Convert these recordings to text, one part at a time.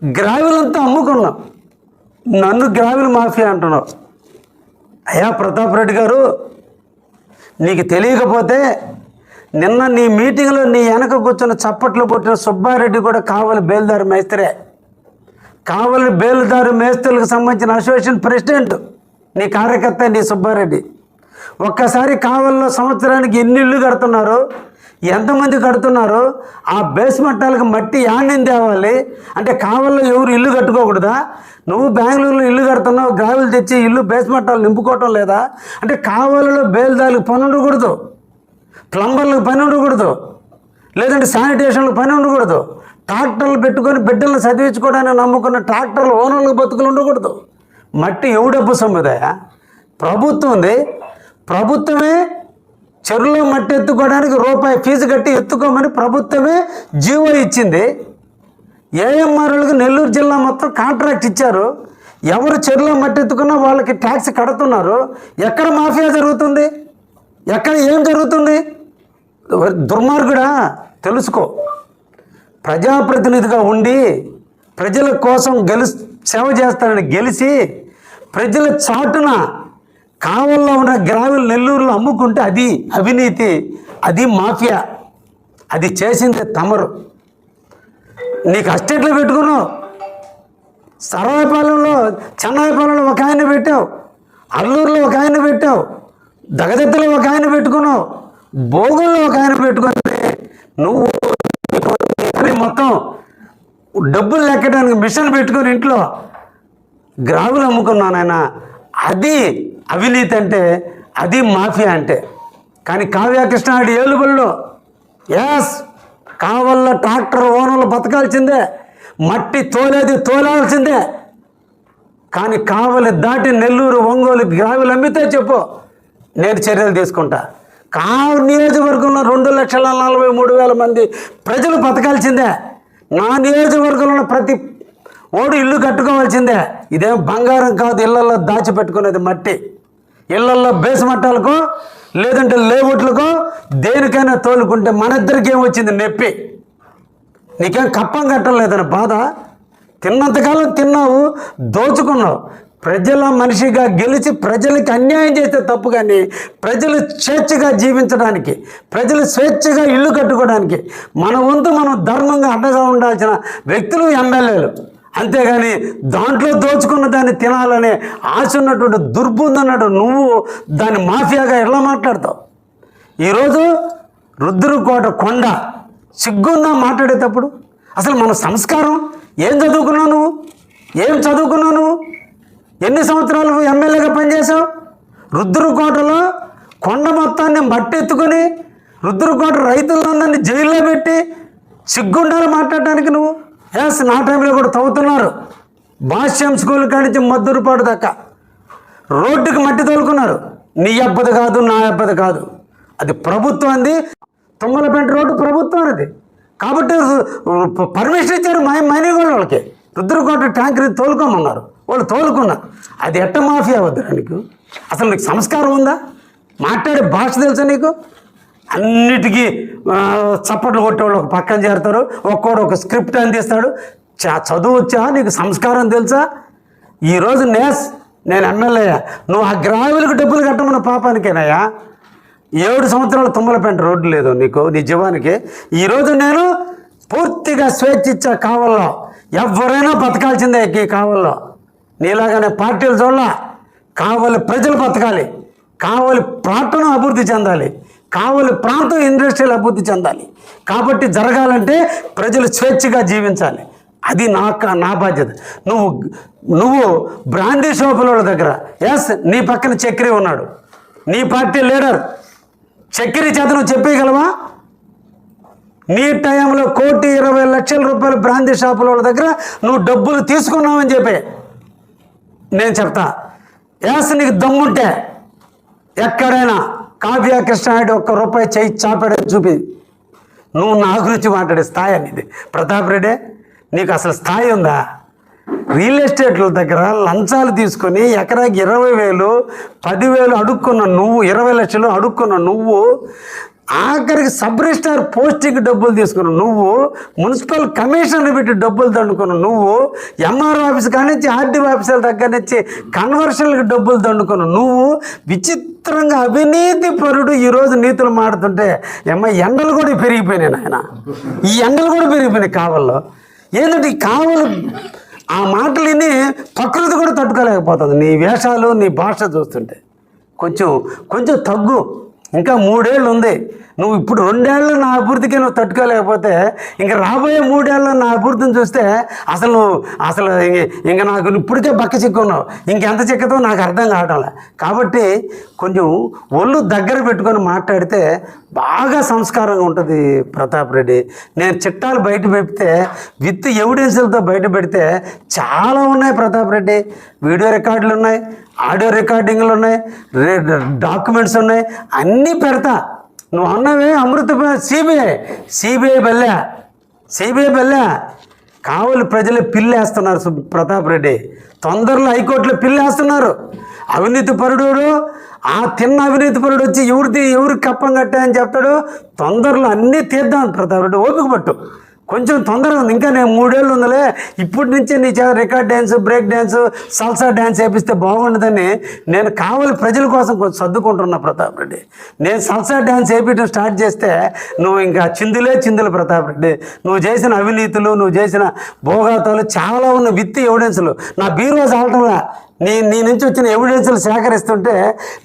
Gravel అంతా అమ్ముకున్నావు, నన్ను gravel mafia అంటున్నావు. అయ్యా ప్రతాప్ రెడ్డి గారు, నీకు తెలియకపోతే నిన్న నీ మీటింగ్లో నీ వెనక కూర్చొని చప్పట్లు కొట్టిన సుబ్బారెడ్డి కూడా కావలి బేల్దారి మేస్త్రే. కావలి బేల్దారి మేస్త్రులకు సంబంధించిన అసోసియేషన్ ప్రెసిడెంట్ నీ కార్యకర్త నీ సుబ్బారెడ్డి. ఒక్కసారి కావలిలో సంవత్సరానికి ఎన్ని ఇళ్ళు కడుతున్నారో, ఎంతమంది కడుతున్నారో, ఆ బేస్మెంటాలకు మట్టి యాడ్ని తేవాలి అంటే కావలిలో ఎవరు ఇల్లు కట్టుకోకూడదా? నువ్వు బెంగళూరులో ఇల్లు కడుతున్నావు, గ్రావెల్ తెచ్చి ఇల్లు బేస్మెంటాలు నింపుకోవటం లేదా? అంటే కావలిలో బేల్దారులకు పని ఉండకూడదు, ప్లంబర్లకు పని ఉండకూడదు, లేదంటే శానిటేషన్లకు పని ఉండకూడదు, ట్రాక్టర్లు పెట్టుకొని బిడ్డలను చదివించుకోవడానికి నమ్ముకున్న ట్రాక్టర్లు ఓనర్లకు బతుకులు ఉండకూడదు. మట్టి ఎవడబ్బు సొమ్ముదయా? ప్రభుత్వం ఉంది, ప్రభుత్వమే చెరువులో మట్టి ఎత్తుకోవడానికి రూపాయి ఫీజు కట్టి ఎత్తుకోమని ప్రభుత్వమే జీవో ఇచ్చింది. ఏఎంఆర్లకు నెల్లూరు జిల్లా మొత్తం కాంట్రాక్ట్ ఇచ్చారు. ఎవరు చెరువులో మట్టి ఎత్తుకున్నా వాళ్ళకి ట్యాక్స్ కడుతున్నారు. ఎక్కడ మాఫియా జరుగుతుంది? ఎక్కడ ఏం జరుగుతుంది? దుర్మార్గుడా, తెలుసుకో. ప్రజాప్రతినిధిగా ఉండి ప్రజల కోసం సేవ చేస్తానని గెలిచి ప్రజల చాటున కావల్లో ఉన్న గ్రావెల్ నెల్లూరులో అమ్ముకుంటే అది అవినీతి, అది మాఫియా. అది చేసింది తమరు. నీకు అస్టేట్లో పెట్టుకున్నావు, సరాయపాలెంలో చెన్నాయపాలెంలో ఒక ఆయన పెట్టావు, అల్లూరులో ఒక ఆయన పెట్టావు, దగదెత్తలో ఒక ఆయన పెట్టుకున్నావు, భోగుల్లో ఒక ఆయన పెట్టుకుని నువ్వు మొత్తం డబ్బులు లెక్కడానికి మిషన్ పెట్టుకొని ఇంట్లో గ్రావులు అమ్ముకున్నానైనా అది అవినీతి అంటే, అది మాఫియా అంటే. కానీ కావ్యకృష్ణారెడ్డి ఏలుబడిలో కావల్ల ట్రాక్టర్ ఓనర్లు బతకాల్సిందే, మట్టి తోలాల్సిందే. కానీ కావలి దాటి నెల్లూరు ఒంగోలు గ్రావెల్ అమ్మితే చెప్పు, నేను చర్యలు తీసుకుంటా. నియోజకవర్గంలో 2,43,000 మంది ప్రజలు బతకాల్సిందే. నా నియోజకవర్గంలో ఉన్న ప్రతి ఓడు ఇల్లు కట్టుకోవాల్సిందే. ఇదేం బంగారం కాదు ఇళ్లలో దాచిపెట్టుకునేది, మట్టి. ఇళ్లలో బేస్మట్టాలకో లేదంటే లేఅవుట్లకో దేనికైనా తోలుకుంటే మన ఇద్దరికి ఏమొచ్చింది? నొప్పి. నీకేం కప్పం కట్టలేదని బాధ. తిన్నంతకాలం తిన్నావు, దోచుకున్నావు. ప్రజల మనిషిగా గెలిచి ప్రజలకి అన్యాయం చేస్తే తప్పు, కానీ ప్రజలు స్వేచ్ఛగా జీవించడానికి, ప్రజలు స్వేచ్ఛగా ఇల్లు కట్టుకోవడానికి మన వంతు మనం ధర్మంగా అండగా ఉండాల్సిన వ్యక్తులు ఎమ్మెల్యేలు. అంతేగాని దాంట్లో దోచుకున్న దాన్ని తినాలనే ఆశ ఉన్నటువంటి దుర్బుద్ధన్నట్టు నువ్వు దాన్ని మాఫియాగా ఎలా మాట్లాడతావు? ఈరోజు రుద్రకోట కొండ సిగ్గుందా మాట్లాడేటప్పుడు? అసలు మన సంస్కారం ఏం చదువుకున్నావు నువ్వు? ఏం చదువుకున్నావు నువ్వు? ఎన్ని సంవత్సరాలు ఎమ్మెల్యేగా పనిచేసావు? రుద్రకోటలో కొండ మొత్తాన్ని మట్టి ఎత్తుకొని రుద్రకోట రైతులందరినీ జైల్లో పెట్టి సిగ్గుండాలి మాట్లాడటానికి నువ్వు. నా టైంలో కూడా తవ్వుతున్నారు. భాష్యం స్కూల్ కాడి నుంచి మద్దూరుపాటు దాకా రోడ్డుకి మట్టి తోలుకున్నారు. నీ అబ్బది కాదు, నా అబ్బది కాదు, అది ప్రభుత్వం. అంది తుమ్మలపేట రోడ్డు ప్రభుత్వం అది. కాబట్టి పర్మిషన్ ఇచ్చారు మైనింగ్ వాళ్ళకి. రుద్రకోట ట్యాంకర్ తోలుకోమన్నారు, వాళ్ళు తోలుకున్నారు. అది ఎట్ట మాఫియా వద్దురా నీకు? అసలు నీకు సంస్కారం ఉందా? మాట్లాడే భాష తెలుసా నీకు? అన్నిటికీ చప్పట్లు కొట్టేవాళ్ళు ఒక పక్కన చేరుతారు, ఒక్కోడు ఒక స్క్రిప్ట్ అందిస్తాడు. చదువు వచ్చా? నీకు సంస్కారం తెలుసా? ఈరోజు నేను ఎమ్మెల్యే, నువ్వు ఆ గ్రావెల్కి డబ్బులు కట్టమన్న పాపానికేనాయా? 7 సంవత్సరాలు తుమ్మలపేట రోడ్డు లేదు నీకు, నీ జీవానికి. ఈరోజు నేను పూర్తిగా స్వేచ్ఛ ఇచ్చా. కావల్లో ఎవరైనా బతకాల్సిందే ఈ కావల్లో. నీలాగానే పార్టీలు చూడాల. కావలి ప్రజలు బతకాలి, కావలి పట్టణం అభివృద్ధి చెందాలి, కావలి ప్రాంతం ఇండస్ట్రియల్ అభివృద్ధి చెందాలి. కాబట్టి జరగాలంటే ప్రజలు స్వేచ్ఛగా జీవించాలి. అది నా బాధ్యత. నువ్వు బ్రాందీ షాపుల దగ్గర నీ పక్కన చక్రి ఉన్నాడు, నీ పార్టీ లీడర్. చక్రి చేత నువ్వు చెప్పేయగలవా? నీ టైంలో 1,20,00,000 రూపాయలు బ్రాందీ షాపుల దగ్గర నువ్వు డబ్బులు తీసుకున్నావని చెప్పి నేను చెప్తా. నీకు దమ్ముంటే ఎక్కడైనా కావ్యకృష్ణారెడ్డి ₹1 చేయి చాపాడని చూపి నువ్వు నా గురించి మాట్లాడే స్థాయి అనేది. ప్రతాప్ రెడ్డి, నీకు అసలు స్థాయి ఉందా? రియల్ ఎస్టేట్ల దగ్గర లంచాలు తీసుకొని ఎకరాకి 20,000, 10,000 అడుక్కున్న నువ్వు, 20 లక్షలు అడుక్కున్న నువ్వు ఆఖరికి సబ్ రిజిస్ట్రార్ పోస్టింగ్ డబ్బులు తీసుకున్నావు నువ్వు, మున్సిపల్ కమిషనర్ పెట్టి డబ్బులు దండుకున్నావు నువ్వు, ఎంఆర్ఓ ఆఫీస్ కాడి నుంచి ఆర్డీఓ ఆఫీసుల దగ్గర నుంచి కన్వర్షన్లకు డబ్బులు దండుకున్నావు నువ్వు. విచిత్రంగా అవినీతి పరుడు ఈరోజు నీతులు మాడుతుంటే ఎండలు కూడా పెరిగిపోయినాయి నాయన, ఈ ఎండలు కూడా పెరిగిపోయినాయి కావల్లో. ఏంటంటే ఈ కావలు ఆ మాటలు విని ప్రకృతి కూడా తట్టుకోలేకపోతుంది. నీ వేషాలు నీ భాష చూస్తుంటే కొంచెం తగ్గు. ఇంకా 3 ఏళ్ళు ఉంది. నువ్వు ఇప్పుడు 2 ఏళ్ళు నా అభివృద్ధికి నువ్వు తట్టుకోలేకపోతే ఇంకా రాబోయే 3 ఏళ్ళు నా అభివృద్ధిని చూస్తే అసలు ఇంకా నాకు ఇప్పటికే బక్క చిక్కున్నావు, ఇంకెంత చిక్కతో నాకు అర్థం కావటంలే. కాబట్టి కొంచెం ఒళ్ళు దగ్గర పెట్టుకొని మాట్లాడితే బాగా సంస్కారంగా ఉంటుంది ప్రతాప్ రెడ్డి. నేను చిట్టాలు బయట పెడితే విత్ ఎవిడెన్స్లతో బయట పెడితే చాలా ఉన్నాయి ప్రతాప్ రెడ్డి. వీడియో రికార్డులు ఉన్నాయి, ఆడియో రికార్డింగ్లు ఉన్నాయి, డాక్యుమెంట్స్ ఉన్నాయి, అన్నీ పెడతా. నువ్వు అన్నవే అమృత సిబిఐ బెల్లా కావలి ప్రజలే పిల్లేస్తున్నారు ప్రతాప్ రెడ్డి. తొందరలో హైకోర్టులో పిల్లేస్తున్నారు. అవినీతి పరుడు ఆ తిన్న అవినీతి పరుడు వచ్చి ఎవరికి కప్పం కట్టాయని చెప్తాడు. తొందరలో అన్నీ తీద్దాం ప్రతాప్ రెడ్డి, ఓపిక పట్టు. కొంచెం తొందరగా ఉంది, ఇంకా నేను 3 ఏళ్ళు ఉందలే. ఇప్పటి నుంచే నీ record dance, break dance, salsa dance వేపిస్తే బాగుండదని నేను కావాలి ప్రజల కోసం కొంచెం సర్దుకుంటున్నా ప్రతాప్ రెడ్డి. నేను సల్సా డ్యాన్స్ వేపించడం స్టార్ట్ చేస్తే నువ్వు ఇంకా చిందులు ప్రతాప్ రెడ్డి. నువ్వు చేసిన అవినీతులు, నువ్వు చేసిన భోగాతాలు చాలా ఉన్న విత్ ఎవిడెన్స్లు నా బీరువా చాలటంలా. నీ నుంచి వచ్చిన ఎవిడెన్స్లు సేకరిస్తుంటే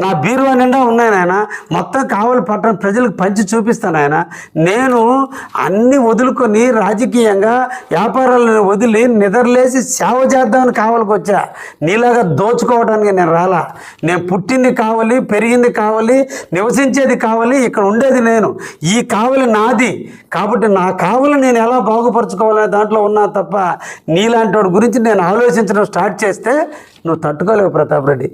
నా బీరువా నిండా ఉన్నాయి నాయన. మొత్తం కావలి పట్టణ ప్రజలకు పంచి చూపిస్తాను ఆయన. నేను అన్నీ వదులుకొని రాజకీయంగా వ్యాపారాలను వదిలి నిద్రలేసి సేవ చేద్దామని కావలికి వచ్చా. నీలాగా దోచుకోవడానికి నేను రాలా. నేను పుట్టింది కావాలి, పెరిగింది కావాలి, నివసించేది కావాలి, ఇక్కడ ఉండేది నేను. ఈ కావలి నాది కాబట్టి నా కావలి నేను ఎలా బాగుపరచుకోవాలనే దాంట్లో ఉన్నా తప్ప నీలాంటి వాడి గురించి నేను ఆలోచించడం స్టార్ట్ చేస్తే నువ్వు తట్టుకోలేవు ప్రతాప్ రెడ్డి.